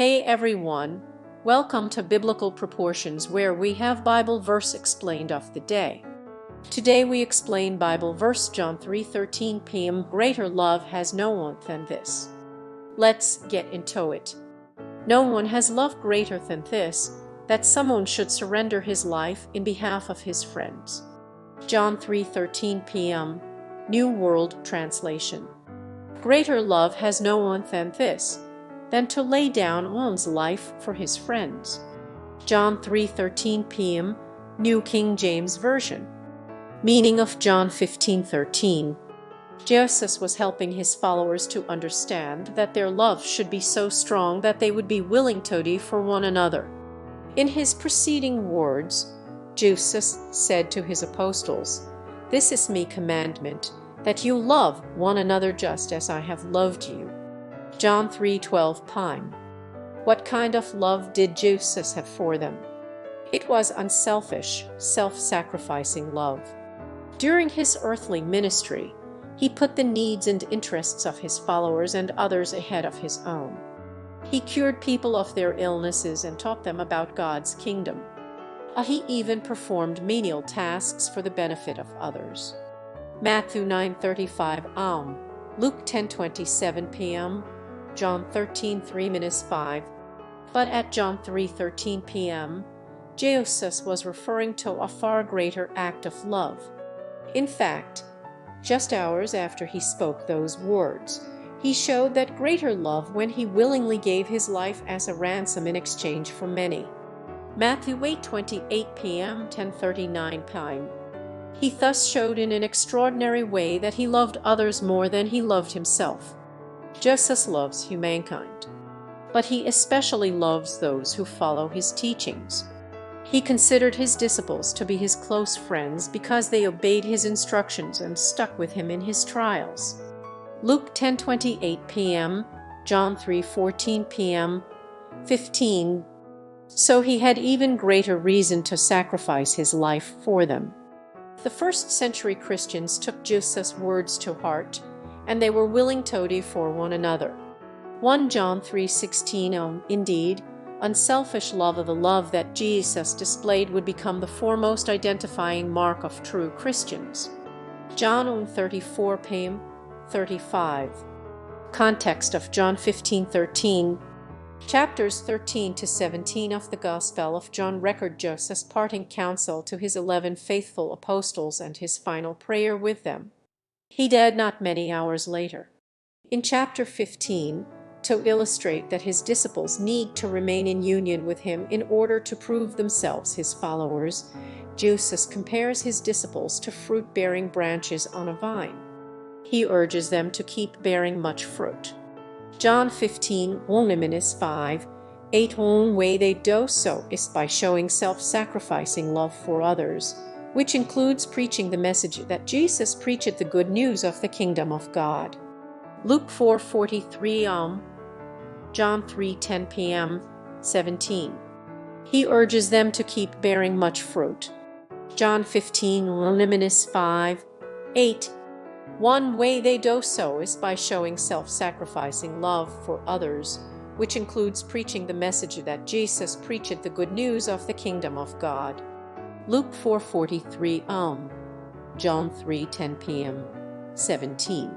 Hey everyone, welcome to Biblical Proportions, where we have Bible verse explained of the day. Today we explain Bible verse John 3:13 p.m. Greater love has no one than this. Let's get into it. No one has love greater than this, that someone should surrender his life in behalf of his friends. John 3:13 p.m. New World Translation. Greater love has no one than this, than to lay down one's life for his friends. John 3:13 p.m. New King James Version. Meaning of John 15:13. Jesus was helping his followers to understand that their love should be so strong that they would be willing to die for one another. In his preceding words, Jesus said to his apostles, "This is my commandment, that you love one another just as I have loved you." John 3:12 p.m. What kind of love did Jesus have for them? It was unselfish, self-sacrificing love. During his earthly ministry, he put the needs and interests of his followers and others ahead of his own. He cured people of their illnesses and taught them about God's kingdom. He even performed menial tasks for the benefit of others. Matthew 9:35 am. Luke 10:27 p.m. John 13:3-5. But at John 3:13 p.m., Jesus was referring to a far greater act of love. In fact, just hours after he spoke those words, he showed that greater love when he willingly gave his life as a ransom in exchange for many. Matthew 8:28 p.m. 10:39 p.m. He thus showed in an extraordinary way that he loved others more than he loved himself. Jesus loves humankind, but he especially loves those who follow his teachings. He considered his disciples to be his close friends because they obeyed his instructions and stuck with him in his trials. Luke 10:28 p.m., John 3:14 p.m. 15. So he had even greater reason to sacrifice his life for them. The first-century Christians took Jesus' words to heart, and they were willing to die for one another. 1 John 3:16 Indeed, unselfish love of the love that Jesus displayed would become the foremost identifying mark of true Christians. John 34 p.m. 35. Context of John 15:13. Chapters 13 to 17 of the Gospel of John record Jesus' parting counsel to his 11 faithful apostles and his final prayer with them. He died not many hours later. In chapter 15, to illustrate that his disciples need to remain in union with him in order to prove themselves his followers, Jesus compares his disciples to fruit-bearing branches on a vine. He urges them to keep bearing much fruit. John 15:5, 8 One way they do so is by showing self-sacrificing love for others, which includes preaching the message that Jesus preached, the good news of the kingdom of God. Luke 4:43 John 3:10 p.m. 17. He urges them to keep bearing much fruit. John 15:5, 8. One way they do so is by showing self-sacrificing love for others, which includes preaching the message that Jesus preached, the good news of the kingdom of God. Luke 4:43 John 3:10 p.m. 17.